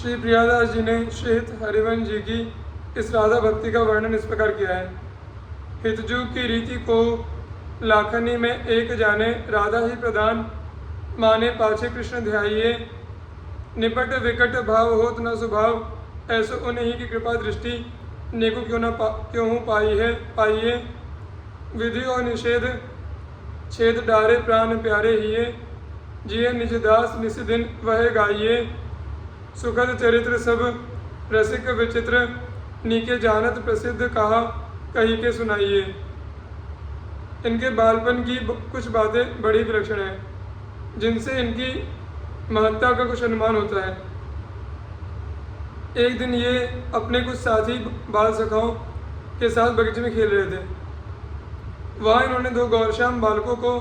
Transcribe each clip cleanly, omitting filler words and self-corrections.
श्री प्रियादास जी ने श्रीहित हरिवंश जी की इस राधा भक्ति का वर्णन इस प्रकार किया है। हितजू की रीति को लाखनी में एक जाने, राधा ही प्रधान माने पाछे कृष्ण ध्याइये। निपट विकट भाव होत न स्वभाव, ऐसो उन्हीं की कृपा दृष्टि, नेको क्यों हूँ पाइये। विधि और निषेध छेद डारे प्राण प्यारे हिये, जिये निज दास निस दिन वह गाइये। सुखद चरित्र सब रसिक विचित्र, नीके जानत प्रसिद्ध कहा कही के सुनाइए। इनके बालपन की कुछ बातें बड़ी विलक्षण हैं, जिनसे इनकी महत्ता का कुछ अनुमान होता है। एक दिन ये अपने कुछ साथी बाल सखाओं के साथ बगीचे में खेल रहे थे। वहाँ इन्होंने दो गौरश्याम बालकों को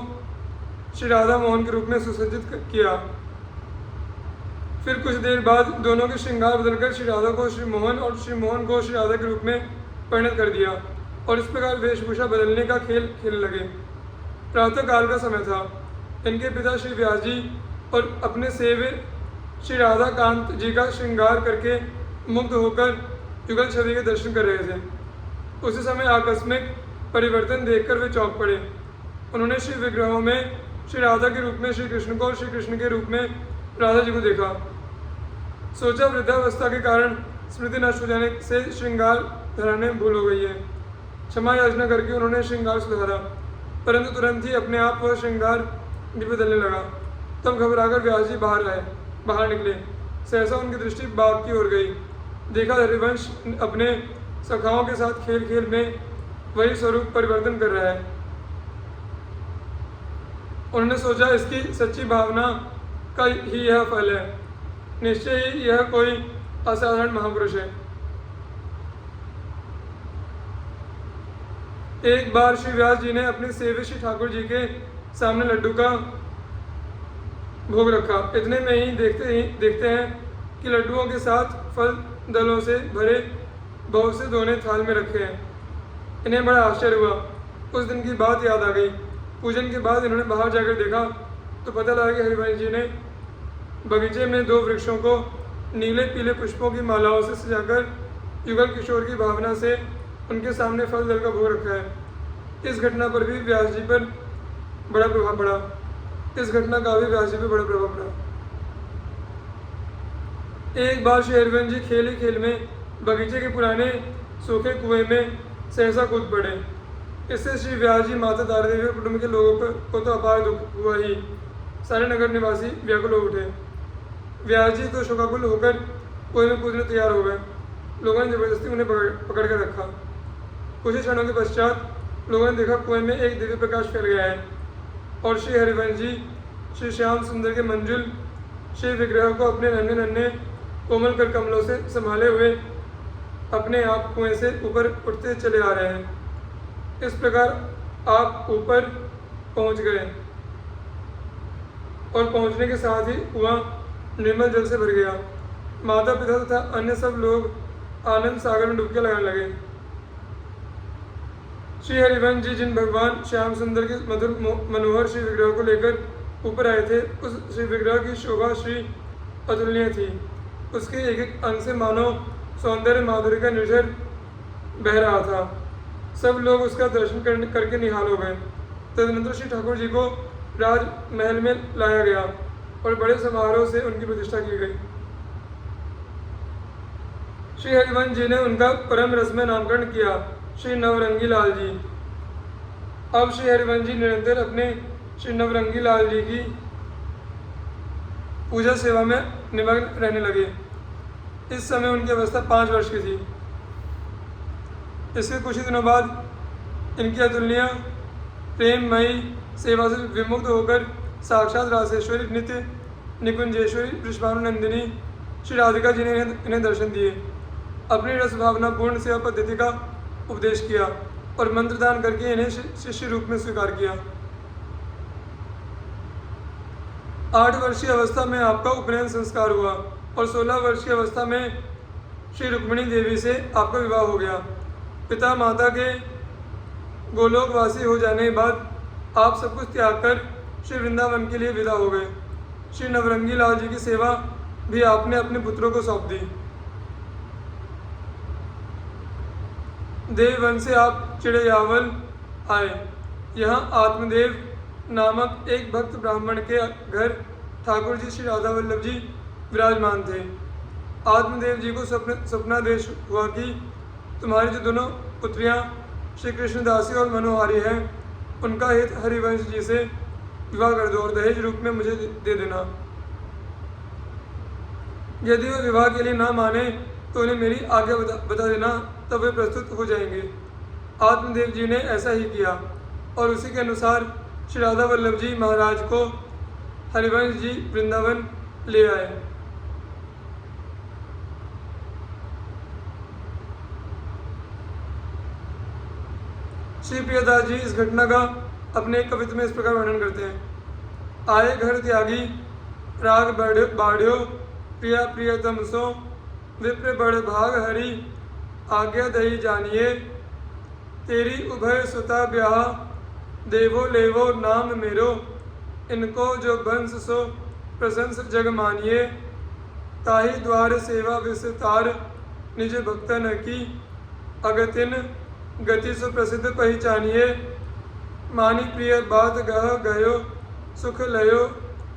श्री राधा मोहन के रूप में सुसज्जित किया। फिर कुछ देर बाद दोनों के श्रृंगार बदलकर श्री राधा को श्री मोहन और श्री मोहन को श्री राधा के रूप में परिणत कर दिया और इस प्रकार वेशभूषा बदलने का खेल खेलने लगे। प्रातः काल का समय था। इनके पिता श्री व्यास जी और अपने सेवे श्री राधा कांत जी का श्रृंगार करके मुग्ध होकर युगल छवि के दर्शन कर रहे थे। उसी समय आकस्मिक परिवर्तन देखकर वे चौंक पड़े। उन्होंने श्री विग्रहों में श्री राधा के रूप में श्री कृष्ण को और श्री कृष्ण के रूप में राधा जी को देखा। सोचा वृद्धावस्था के कारण स्मृति नष्ट हो जाने से श्रृंगार धराने भूल हो गई है। क्षमा याचना करके उन्होंने श्रृंगार सुधारा, परंतु तुरंत ही अपने आप वह श्रृंगार भी बदलने लगा। तब घबराकर व्यास जी बाहर निकले। सहसा उनकी दृष्टि बाघ की ओर गई। देखा हरिवंश अपने सखाओं के साथ खेल खेल में वही स्वरूप परिवर्तन कर रहा है। उन्होंने सोचा इसकी सच्ची भावना का ही यह फल है। निश्चय ही यह कोई असाधारण महापुरुष है। एक बार श्री व्यास जी ने अपने सेवे श्री ठाकुर जी के सामने लड्डू का भोग रखा। इतने में ही देखते हैं कि लड्डुओं के साथ फल दलों से भरे बहुत से दोने थाल में रखे हैं। इन्हें बड़ा आश्चर्य हुआ। उस दिन की बात याद आ गई। पूजन के बाद इन्होंने बाहर जाकर देखा तो पता लगा कि हरिवंश जी ने बगीचे में दो वृक्षों को नीले पीले पुष्पों की मालाओं से सजाकर युगल किशोर की भावना से उनके सामने फल दल का भोग रखा है। इस घटना पर भी व्यास जी पर बड़ा प्रभाव पड़ा। एक बार श्री हरिवंश जी खेल ही खेल में बगीचे के पुराने सूखे कुएं में सहसा कूद पड़े। इससे श्री व्यास जी, माता तारा देवी और कुटुंब के लोगों को तो अपार दुख हुआ ही, सारे नगर निवासी व्याकुल हो उठे। व्यास जी तो शोकाकुल होकर कुएं में कूदने तैयार हो गए। लोगों ने जबरदस्ती उन्हें पकड़ कर रखा। कुछ ही क्षणों के पश्चात लोगों ने देखा कुएं में एक दिव्य प्रकाश फैल गया है और श्री हरिवंश जी श्री श्याम सुंदर के मंजुल श्री विग्रह को अपने नन्हे नन्हे कोमल कर कमलों से संभाले हुए अपने आप कुएं से ऊपर उठते चले आ रहे हैं। इस प्रकार आप ऊपर पहुंच गए और पहुंचने के साथ ही कुआं निर्मल जल से भर गया। माता पिता तथा अन्य सब लोग आनंद सागर में डुबकियां लगाने लगे। श्री हरिवंश जी जिन भगवान श्याम सुंदर के मधुर मनोहर श्री विग्रह को लेकर ऊपर आए थे, उस श्री विग्रह की शोभा श्री अतुलनीय थी। उसके एक एक अंग से मानो सौंदर्य माधुर्य का निर्झर बह रहा था। सब लोग उसका दर्शन करके निहाल हो गए। तदनंतर श्री ठाकुर जी को राजमहल में लाया गया और बड़े समारोह से उनकी प्रतिष्ठा की गई। श्री हरिवंश जी ने उनका परम रसमय नामकरण किया, श्री नवरंगी लाल जी। अब श्री हरिवंश जी निरंतर अपने श्री नवरंगी लाल जी की पूजा सेवा में निमग्न रहने लगे। इस समय उनकी अवस्था 5 वर्ष की थी। इसके कुछ ही दिनों बाद इनकी अतुलनीय प्रेममयी सेवा से विमुक्त होकर साक्षात रासेश्वरी नित्य निकुंजेश्वरी वृषभानुनंदिनी श्री राधिका जी ने इन्हें दर्शन दिए। अपनी रस भावना पूर्ण सेवा पद्धति का उपदेश किया और मंत्रदान करके इन्हें शिष्य रूप में स्वीकार किया। 8 वर्षीय अवस्था में आपका उपनयन संस्कार हुआ और 16 वर्ष की अवस्था में श्री रुक्मिणी देवी से आपका विवाह हो गया। पिता माता के गोलोकवासी हो जाने के बाद आप सब कुछ त्याग कर श्री वृंदावन के लिए विदा हो गए। श्री नवरंगी लाल जी की सेवा भी आपने अपने पुत्रों को सौंप दी। देववन से आप चिड़यावल आए। यहाँ आत्मदेव नामक एक भक्त ब्राह्मण के घर ठाकुर जी श्री राधा वल्लभ जी विराजमान थे। आत्मदेव जी को स्वप्नादेश हुआ कि तुम्हारी जो दोनों पुत्रियां श्री कृष्णदासी और मनोहारी हैं, उनका हित हरिवंश जी से विवाह कर दो और दहेज रूप में मुझे दे देना। यदि वे विवाह के लिए ना माने तो उन्हें मेरी आज्ञा बता देना, तब वे प्रस्तुत हो जाएंगे। आत्मदेव जी ने ऐसा ही किया और उसी के अनुसार श्री राधा वल्लभ जी महाराज को हरिवंश जी वृंदावन ले आए। श्री प्रियदास जी इस घटना का अपने कवित्व में इस प्रकार वर्णन करते हैं। आए घर त्यागी राग बाढ़्यो प्रिया प्रियतम सो विप्र बड़ भाग हरि आज्ञा दही जानिए तेरी उभय सुता ब्याह देवो लेवो नाम मेरो इनको जो बंस सो प्रशंस जग मानिए ताहि द्वार सेवा विस्तार निज भक्तन की अगतिन गति सो प्रसिद्ध पहचानिए मानी प्रिय बात गह गयो सुख लयो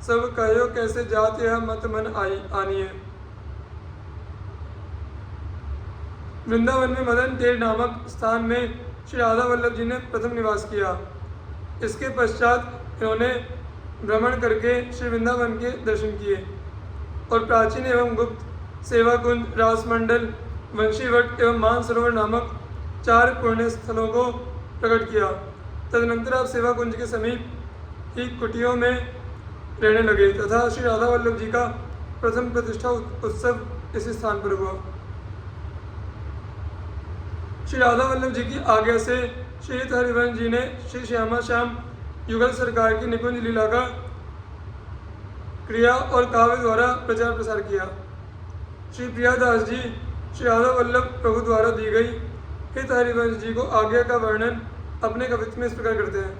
सब कहो कैसे जात यह मत मन आनिए। वृंदावन में मदन टेर नामक स्थान में श्री राधा वल्लभ जी ने प्रथम निवास किया। इसके पश्चात इन्होंने भ्रमण करके श्री वृंदावन के दर्शन किए और प्राचीन एवं गुप्त सेवा कुंज, रासमंडल, वंशीवट एवं मानसरोवर नामक 4 पुण्य स्थलों को प्रकट किया। तदनंतर आप सेवा कुंज के समीप ही कुटियों में रहने लगे तथा श्री राधा वल्लभ जी का प्रथम प्रतिष्ठा उत्सव इसी स्थान पर हुआ। श्री राधा वल्लभ जी की आज्ञा से श्री हरिवंश जी ने श्री श्यामा श्याम युगल सरकार की निकुंज लीला का क्रिया और काव्य द्वारा प्रचार प्रसार किया। श्री प्रियादास जी श्री राधा वल्लभ प्रभु द्वारा दी गई हित हरिवंश जी को आज्ञा का वर्णन अपने कवित्व में इस प्रकार करते हैं।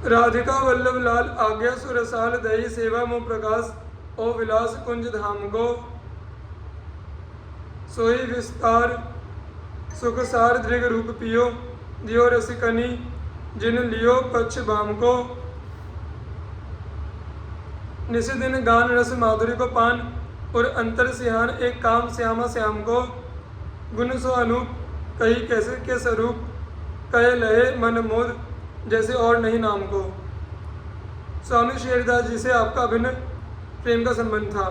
राधिका वल्लभ लाल आज्ञा सुरसाल दही सेवा मोह प्रकाश ओ विलास कुंज धाम को सोई विस्तार सुख सार दृग रूप पियो दियो रसिकनी जिन लियो पक्ष बाम को निशि दिन गान रस माधुरी को पान और अंतर सिहान एक काम श्यामा श्याम को गुण सो अनूप कही कैसे के स्वरूप कहे लहे मन मोद जैसे और नहीं नाम को। स्वामी श्री हरिदास जी से आपका अभिन्न प्रेम का संबंध था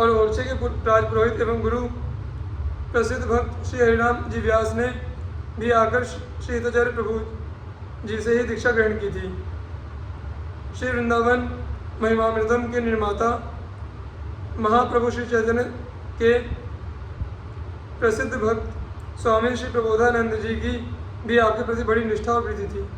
और ओरछे के राजपुरोहित एवं गुरु प्रसिद्ध भक्त श्री हरिराम जी व्यास ने भी आकर श्री हिताचार्य प्रभु जी से ही दीक्षा ग्रहण की थी। श्री वृंदावन महिमामृतम के निर्माता महाप्रभु श्री चैतन्य के प्रसिद्ध भक्त स्वामी श्री प्रबोधानंद जी की भी आपके प्रति बड़ी निष्ठा और प्रीति थी।